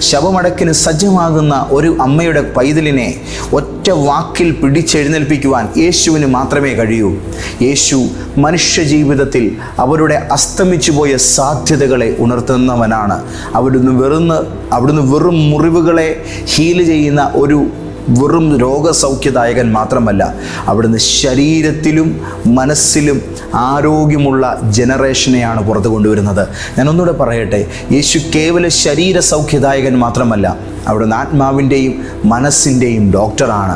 ശവമടക്കിന് സജ്ജമാകുന്ന ഒരു അമ്മയുടെ പൈതലിനെ ഒറ്റ വാക്കിൽ പിടിച്ചെഴുന്നേൽപ്പിക്കുവാൻ യേശുവിന് മാത്രമേ കഴിയൂ. യേശു മനുഷ്യ ജീവിതത്തിൽ അവരുടെ അസ്തമിച്ചു പോയ സാധ്യതകളെ ഉണർത്തുന്നവനാണ്. അവിടുന്ന് വെറും മുറിവുകളെ ഹീൽ ചെയ്യുന്ന ഒരു വെറും രോഗസൗഖ്യദായകൻ മാത്രമല്ല, അവിടുന്ന് ശരീരത്തിലും മനസ്സിലും ആരോഗ്യമുള്ള ജനറേഷനെയാണ് പുറത്തു കൊണ്ടുവരുന്നത്. ഞാൻ ഒന്നുകൂടെ പറയട്ടെ, യേശു കേവല ശരീര സൗഖ്യദായകൻ മാത്രമല്ല, അവിടുന്ന് ആത്മാവിൻ്റെയും മനസ്സിൻ്റെയും ഡോക്ടറാണ്.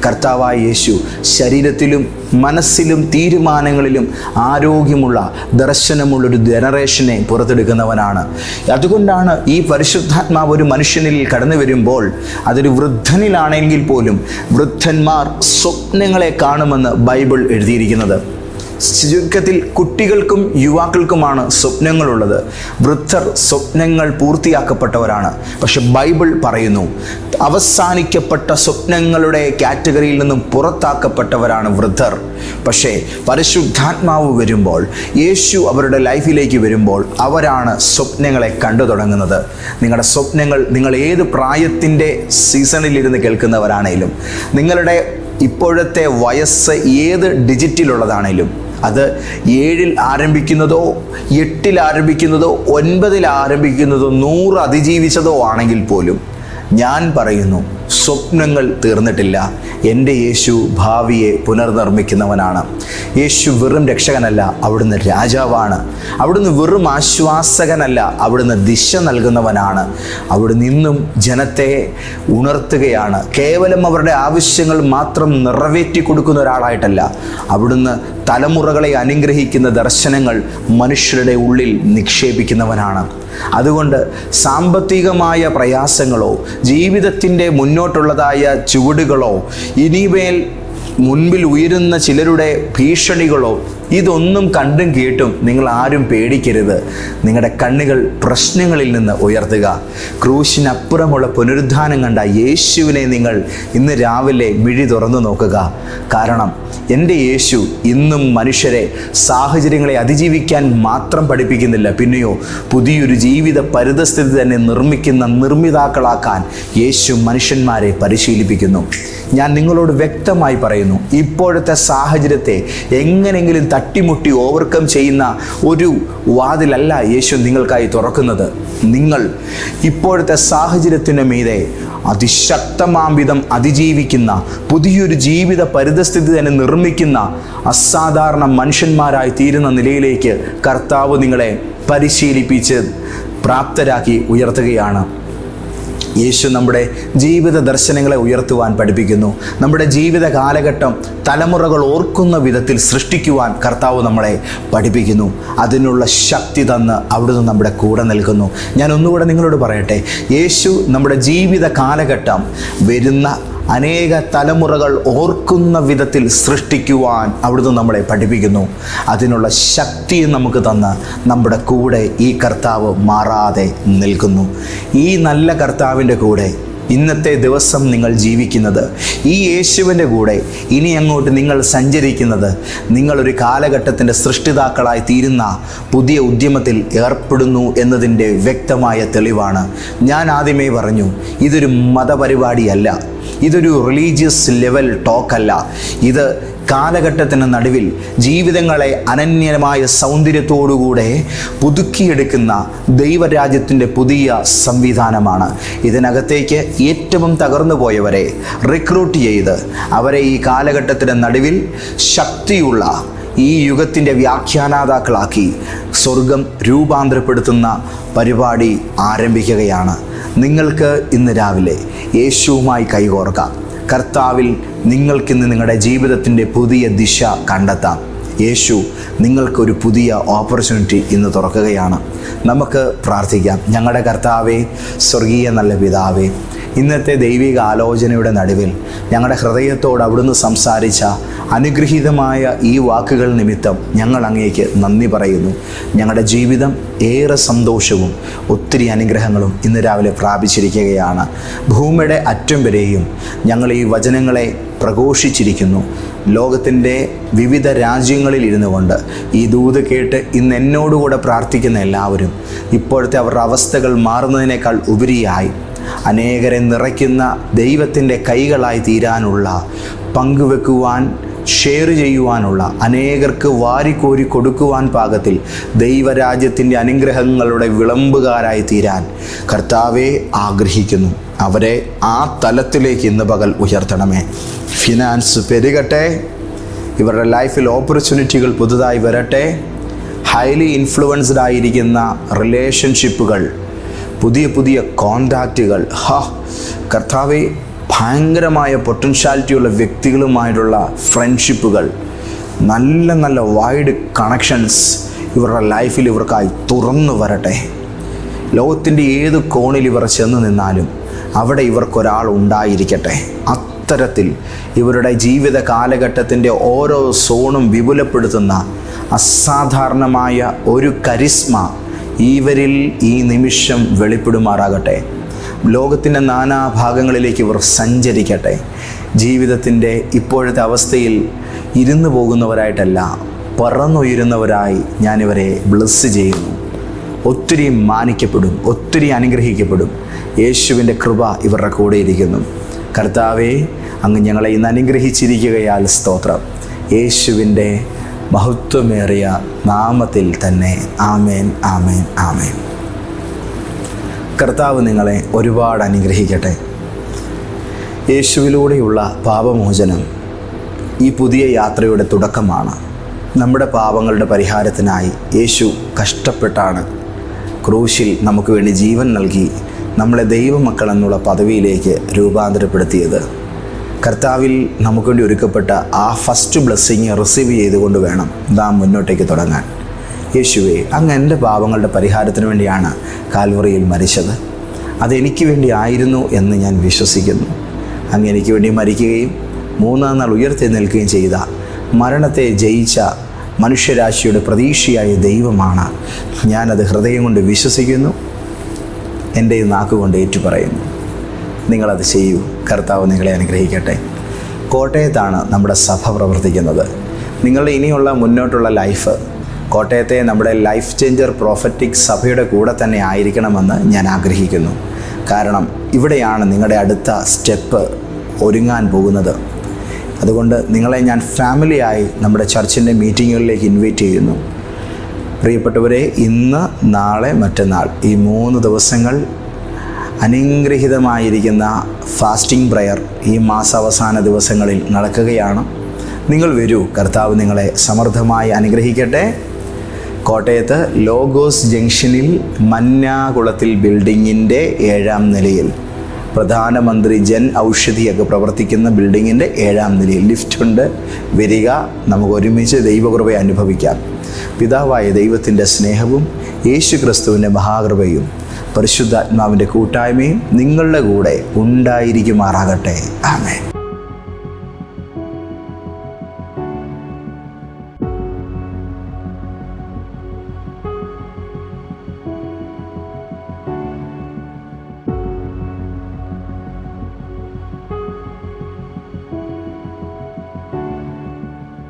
കർത്താവായ യേശു ശരീരത്തിലും മനസ്സിലും തീരുമാനങ്ങളിലും ആരോഗ്യമുള്ള ദർശനമുള്ളൊരു ജനറേഷനെ പുറത്തെടുക്കുന്നവനാണ്. അതുകൊണ്ടാണ് ഈ പരിശുദ്ധാത്മാവ് ഒരു മനുഷ്യനിൽ കടന്നു വരുമ്പോൾ അതൊരു വൃദ്ധനിലാണെങ്കിൽ പോലും വൃദ്ധന്മാർ സ്വപ്നങ്ങളെ കാണുമെന്ന് ബൈബിൾ എഴുതിയിരിക്കുന്നത്. ചുരുക്കത്തിൽ കുട്ടികൾക്കും യുവാക്കൾക്കുമാണ് സ്വപ്നങ്ങളുള്ളത്. വൃദ്ധർ സ്വപ്നങ്ങൾ പൂർത്തിയാക്കപ്പെട്ടവരാണ്. പക്ഷെ ബൈബിൾ പറയുന്നു, അവസാനിക്കപ്പെട്ട സ്വപ്നങ്ങളുടെ കാറ്റഗറിയിൽ നിന്നും പുറത്താക്കപ്പെട്ടവരാണ് വൃദ്ധർ. പക്ഷേ പരിശുദ്ധാത്മാവ് വരുമ്പോൾ, യേശു അവരുടെ ലൈഫിലേക്ക് വരുമ്പോൾ അവരാണ് സ്വപ്നങ്ങളെ കണ്ടു തുടങ്ങുന്നത്. നിങ്ങളുടെ സ്വപ്നങ്ങൾ, നിങ്ങൾ ഏത് പ്രായത്തിൻ്റെ സീസണിലിരുന്ന് കേൾക്കുന്നവരാണേലും, നിങ്ങളുടെ ഇപ്പോഴത്തെ വയസ്സ് ഏത് ഡിജിറ്റിലുള്ളതാണേലും, അത് 7 ആരംഭിക്കുന്നതോ 8 ആരംഭിക്കുന്നതോ 9 ആരംഭിക്കുന്നതോ 100 അതിജീവിച്ചതോ ആണെങ്കിൽ പോലും ഞാൻ പറയുന്നു, സ്വപ്നങ്ങൾ തീർന്നിട്ടില്ല. എൻ്റെ യേശു ഭാവിയെ പുനർനിർമ്മിക്കുന്നവനാണ്. യേശു വെറും രക്ഷകനല്ല, അവിടുന്ന് രാജാവാണ്. അവിടുന്ന് വെറും ആശ്വാസകനല്ല, അവിടുന്ന് ദിശ നൽകുന്നവനാണ്. അവിടുന്ന് ഇന്നും ജനത്തെ ഉണർത്തുകയാണ്. കേവലം അവരുടെ ആവശ്യങ്ങൾ മാത്രം നിറവേറ്റി കൊടുക്കുന്ന ഒരാളായിട്ടല്ല, അവിടുന്ന് തലമുറകളെ അനുഗ്രഹിക്കുന്ന ദർശനങ്ങൾ മനുഷ്യരുടെ ഉള്ളിൽ നിക്ഷേപിക്കുന്നവനാണ്. അതുകൊണ്ട് സാമ്പത്തികമായ പ്രയാസങ്ങളോ ജീവിതത്തിൻ്റെ മുന്നോട്ടുള്ളതായ ചുവടുകളോ ഇനിമേൽ മുൻപിൽ ഉയരുന്ന ചിലരുടെ ഭീഷണികളോ ഇതൊന്നും കണ്ടും കേട്ടും നിങ്ങൾ ആരും പേടിക്കരുത്. നിങ്ങളുടെ കണ്ണുകൾ പ്രശ്നങ്ങളിൽ നിന്ന് ഉയർത്തുക. ക്രൂശിനപ്പുറമുള്ള പുനരുദ്ധാനം കണ്ട യേശുവിനെ നിങ്ങൾ ഇന്ന് രാവിലെ മിഴി തുറന്നു നോക്കുക. കാരണം എൻ്റെ യേശു ഇന്നും മനുഷ്യരെ സാഹചര്യങ്ങളെ അതിജീവിക്കാൻ മാത്രം പഠിപ്പിക്കുന്നില്ല, പിന്നെയോ പുതിയൊരു ജീവിത പരിതസ്ഥിതി തന്നെ നിർമ്മിക്കുന്ന നിർമ്മിതാക്കളാക്കാൻ യേശു മനുഷ്യന്മാരെ പരിശീലിപ്പിക്കുന്നു. ഞാൻ നിങ്ങളോട് വ്യക്തമായി പറയുന്നു, ഇപ്പോഴത്തെ സാഹചര്യത്തെ എങ്ങനെയെങ്കിലും തട്ടിമുട്ടി ഓവർകം ചെയ്യുന്ന ഒരു വാതിലല്ല യേശു നിങ്ങൾക്കായി തുറക്കുന്നത്. നിങ്ങൾ ഇപ്പോഴത്തെ സാഹചര്യത്തിന് മീതെ അതിശക്തമാംവിധം അതിജീവിക്കുന്ന പുതിയൊരു ജീവിത പരിതസ്ഥിതി തന്നെ നിർമ്മിക്കുന്ന അസാധാരണ മനുഷ്യന്മാരായി തീരുന്ന നിലയിലേക്ക് കർത്താവ് നിങ്ങളെ പരിശീലിപ്പിച്ച് പ്രാപ്തരാക്കി ഉയർത്തുകയാണ്. യേശു നമ്മുടെ ജീവിത ദർശനങ്ങളെ ഉയർത്തുവാൻ പഠിപ്പിക്കുന്നു. നമ്മുടെ ജീവിത കാലഘട്ടം തലമുറകൾ ഓർക്കുന്ന വിധത്തിൽ സൃഷ്ടിക്കുവാൻ കർത്താവ് നമ്മളെ പഠിപ്പിക്കുന്നു. അതിനുള്ള ശക്തി തന്ന് അവിടുന്ന് നമ്മുടെ കൂടെ നിൽക്കുന്നു. ഞാൻ ഒന്നുകൂടെ നിങ്ങളോട് പറയട്ടെ, യേശു നമ്മുടെ ജീവിത കാലഘട്ടം വരുന്ന അനേക തലമുറകൾ ഓർക്കുന്ന വിധത്തിൽ സൃഷ്ടിക്കുവാൻ അവിടുന്ന് നമ്മളെ പഠിപ്പിക്കുന്നു. അതിനുള്ള ശക്തി നമുക്ക് തന്ന് നമ്മുടെ കൂടെ ഈ കർത്താവ് മാറാതെ നിൽക്കുന്നു. ഈ നല്ല കർത്താവിൻ്റെ കൂടെ ഇന്നത്തെ ദിവസം നിങ്ങൾ ജീവിക്കുന്നത്, ഈ യേശുവിൻ്റെ കൂടെ ഇനി അങ്ങോട്ട് നിങ്ങൾ സഞ്ചരിക്കുന്നത്, നിങ്ങളൊരു കാലഘട്ടത്തിൻ്റെ സൃഷ്ടിതാക്കളായി തീരുന്ന പുതിയ ഉദ്യമത്തിൽ ഏർപ്പെടുന്നു എന്നതിൻ്റെ വ്യക്തമായ തെളിവാണ്. ഞാൻ ആദ്യമേ പറഞ്ഞു, ഇതൊരു മതപരിപാടിയല്ല, ഇതൊരു റിലീജിയസ് ലെവൽ ടോക്കല്ല. ഇത് കാലഘട്ടത്തിന് നടുവിൽ ജീവിതങ്ങളെ അനന്യമായ സൗന്ദര്യത്തോടുകൂടെ പുതുക്കിയെടുക്കുന്ന ദൈവരാജ്യത്തിൻ്റെ പുതിയ സംവിധാനമാണ്. ഇതിനകത്തേക്ക് ഏറ്റവും തകർന്നു പോയവരെ റിക്രൂട്ട് ചെയ്ത് അവരെ ഈ കാലഘട്ടത്തിന് നടുവിൽ ശക്തിയുള്ള ഈ യുഗത്തിൻ്റെ വ്യാഖ്യാനാതാക്കളാക്കി സ്വർഗം രൂപാന്തരപ്പെടുത്തുന്ന പരിപാടി ആരംഭിക്കുകയാണ്. നിങ്ങൾക്ക് ഇന്ന് രാവിലെ യേശുവുമായി കൈകോർക്കാം. കർത്താവിൽ നിങ്ങൾക്കിന്ന് നിങ്ങളുടെ ജീവിതത്തിൻ്റെ പുതിയ ദിശ കണ്ടെത്താം. യേശു നിങ്ങൾക്കൊരു പുതിയ ഓപ്പർച്യൂണിറ്റി ഇന്ന് തുറക്കുകയാണ്. നമുക്ക് പ്രാർത്ഥിക്കാം. ഞങ്ങളുടെ കർത്താവേ, സ്വർഗീയ നല്ല പിതാവേ, ഇന്നത്തെ ദൈവിക ആലോചനയുടെ നടുവിൽ ഞങ്ങളുടെ ഹൃദയത്തോട് അവിടുന്ന് സംസാരിച്ച അനുഗ്രഹീതമായ ഈ വാക്കുകൾ നിമിത്തം ഞങ്ങൾ അങ്ങേക്ക് നന്ദി പറയുന്നു. ഞങ്ങളുടെ ജീവിതം ഏറെ സന്തോഷവും ഒത്തിരി അനുഗ്രഹങ്ങളും ഇന്ന് രാവിലെ പ്രാപിച്ചിരിക്കുകയാണ്. ഭൂമിയുടെ അറ്റം വരെയും ഞങ്ങൾ ഈ വചനങ്ങളെ പ്രഘോഷിച്ചിരിക്കുന്നു. ലോകത്തിൻ്റെ വിവിധ രാജ്യങ്ങളിൽ ഇരുന്നു കൊണ്ട് ഈ ദൂത് കേട്ട് ഇന്ന് എന്നോടുകൂടെ പ്രാർത്ഥിക്കുന്ന എല്ലാവരും ഇപ്പോഴത്തെ അവരുടെ അവസ്ഥകൾ മാറുന്നതിനേക്കാൾ ഉപരിയായി അനേകരെ നിറയ്ക്കുന്ന ദൈവത്തിൻ്റെ കൈകളായി തീരാനുള്ള, പങ്കുവെക്കുവാൻ, ഷെയർ ചെയ്യുവാനുള്ള, അനേകർക്ക് വാരിക്കോരി കൊടുക്കുവാൻ പാകത്തിൽ ദൈവരാജ്യത്തിൻ്റെ അനുഗ്രഹങ്ങളുടെ വിളമ്പുകാരായി തീരാൻ കർത്താവെ ആഗ്രഹിക്കുന്നു. അവരെ ആ തലത്തിലേക്ക് ഇന്ന് പകൽ ഉയർത്തണമേ. ഫിനാൻസ് പെരുകട്ടെ, ഇവരുടെ ലൈഫിൽ ഓപ്പർച്യൂണിറ്റികൾ പുതുതായി വരട്ടെ. ഹൈലി ഇൻഫ്ലുവൻസ്ഡ് ആയിരിക്കുന്ന റിലേഷൻഷിപ്പുകൾ, പുതിയ പുതിയ കോണ്ടാക്റ്റുകൾ, കർത്താവെ ഭയങ്കരമായ പൊട്ടൻഷ്യാലിറ്റിയുള്ള വ്യക്തികളുമായിട്ടുള്ള ഫ്രണ്ട്ഷിപ്പുകൾ, നല്ല നല്ല വൈഡ് കണക്ഷൻസ് ഇവരുടെ ലൈഫിൽ ഇവർക്കായി തുറന്നു വരട്ടെ. ലോകത്തിൻ്റെ ഏത് കോണിൽ ഇവർ ചെന്ന് നിന്നാലും അവിടെ ഇവർക്കൊരാൾ ഉണ്ടായിരിക്കട്ടെ. അത്തരത്തിൽ ഇവരുടെ ജീവിത കാലഘട്ടത്തിൻ്റെ ഓരോ സോണും വിപുലപ്പെടുത്തുന്ന അസാധാരണമായ ഒരു കരിസ്മ ഇവരിൽ ഈ നിമിഷം വെളിപ്പെടുമാറാകട്ടെ. ലോകത്തിൻ്റെ നാനാഭാഗങ്ങളിലേക്ക് ഇവർ സഞ്ചരിക്കട്ടെ. ജീവിതത്തിൻ്റെ ഇപ്പോഴത്തെ അവസ്ഥയിൽ ഇരുന്നു പോകുന്നവരായിട്ടല്ല, പറന്നുയരുന്നവരായി ഞാനിവരെ ബ്ലെസ് ചെയ്യുന്നു. ഒത്തിരി മാനിക്കപ്പെടും, ഒത്തിരി അനുഗ്രഹിക്കപ്പെടും. യേശുവിൻ്റെ കൃപ ഇവരുടെ കൂടെ ഇരിക്കുന്നു. കർത്താവേ, അങ്ങ് ഞങ്ങളെ ഇന്ന് അനുഗ്രഹിച്ചിരിക്കുകയാൽ സ്തോത്രം. യേശുവിൻ്റെ മഹത്വമേറിയ നാമത്തിൽ തന്നെ ആമേൻ, ആമേൻ, ആമേൻ. കർത്താവ് നിങ്ങളെ ഒരുപാട് അനുഗ്രഹിക്കട്ടെ. യേശുവിലൂടെയുള്ള പാപമോചനം ഈ പുതിയ യാത്രയുടെ തുടക്കമാണ്. നമ്മുടെ പാപങ്ങളുടെ പരിഹാരത്തിനായി യേശു കഷ്ടപ്പെട്ടാണ് ക്രൂശിൽ നമുക്ക് വേണ്ടി ജീവൻ നൽകി നമ്മളെ ദൈവമക്കൾ എന്നുള്ള പദവിയിലേക്ക് രൂപാന്തരപ്പെടുത്തിയത്. കർത്താവിൽ നമുക്ക് വേണ്ടി ഒരുക്കപ്പെട്ട ആ ഫസ്റ്റ് ബ്ലെസ്സിങ് റിസീവ് ചെയ്തുകൊണ്ട് വേണം നാം മുന്നോട്ടേക്ക് തുടങ്ങാൻ. യേശുവേ, അങ്ങ് എൻ്റെ പാപങ്ങളുടെ പരിഹാരത്തിന് വേണ്ടിയാണ് കാൽവറിയിൽ മരിച്ചത്. അതെനിക്ക് വേണ്ടി ആയിരുന്നു എന്ന് ഞാൻ വിശ്വസിക്കുന്നു. അങ്ങ് എനിക്ക് വേണ്ടി മരിക്കുകയും 3-ാം നാൾ ഉയർത്തെഴുന്നേൽക്കുകയും ചെയ്ത മരണത്തെ ജയിച്ച മനുഷ്യരാശിയുടെ പ്രതീക്ഷയായ ദൈവമാണ്. ഞാനത് ഹൃദയം കൊണ്ട് വിശ്വസിക്കുന്നു, എൻ്റെ നാക്കുകൊണ്ട് ഏറ്റുപറയുന്നു. നിങ്ങളത് ചെയ്യൂ. കർത്താവ് നിങ്ങളെ അനുഗ്രഹിക്കട്ടെ. കോട്ടയത്താണ് നമ്മുടെ സഭ പ്രവർത്തിക്കുന്നത്. നിങ്ങളുടെ ഇനിയുള്ള മുന്നോട്ടുള്ള ലൈഫ് കോട്ടയത്തെ നമ്മുടെ ലൈഫ് ചേഞ്ചർ പ്രോഫറ്റിക് സഭയുടെ കൂടെ തന്നെ ആയിരിക്കണമെന്ന് ഞാൻ ആഗ്രഹിക്കുന്നു. കാരണം ഇവിടെയാണ് നിങ്ങളുടെ അടുത്ത സ്റ്റെപ്പ് ഒരുങ്ങാൻ പോകുന്നത്. അതുകൊണ്ട് നിങ്ങളെ ഞാൻ ഫാമിലിയായി നമ്മുടെ ചർച്ചിൻ്റെ മീറ്റിങ്ങുകളിലേക്ക് ഇൻവൈറ്റ് ചെയ്യുന്നു. പ്രിയപ്പെട്ടവരെ, ഇന്ന്, നാളെ, മറ്റന്നാൾ ഈ 3 ദിവസങ്ങൾ അനുഗ്രഹീതമായിരിക്കുന്ന ഫാസ്റ്റിംഗ് പ്രയർ ഈ മാസാവസാന ദിവസങ്ങളിൽ നടക്കുകയാണ്. നിങ്ങൾ വരൂ. കർത്താവ് നിങ്ങളെ സമൃദ്ധമായി അനുഗ്രഹിക്കട്ടെ. കോട്ടയത്ത് ലോഗോസ് ജംഗ്ഷനിൽ മന്നാകുളത്തിൽ ബിൽഡിങ്ങിൻ്റെ 7-ാം നിലയിൽ, പ്രധാനമന്ത്രി ജൻ ഔഷധിയൊക്കെ പ്രവർത്തിക്കുന്ന ബിൽഡിങ്ങിൻ്റെ 7-ാം നിലയിൽ ലിഫ്റ്റുണ്ട്. വരിക, നമുക്ക് ഒരുമിച്ച് ദൈവകൃപയെ അനുഭവിക്കാം. പിതാവായ ദൈവത്തിൻ്റെ സ്നേഹവും യേശു ക്രിസ്തുവിൻ്റെ മഹാകൃപയും പരിശുദ്ധാത്മാവിൻ്റെ കൂട്ടായ്മയും നിങ്ങളുടെ കൂടെ ഉണ്ടായിരിക്കുമാറാകട്ടെ. ആമേൻ.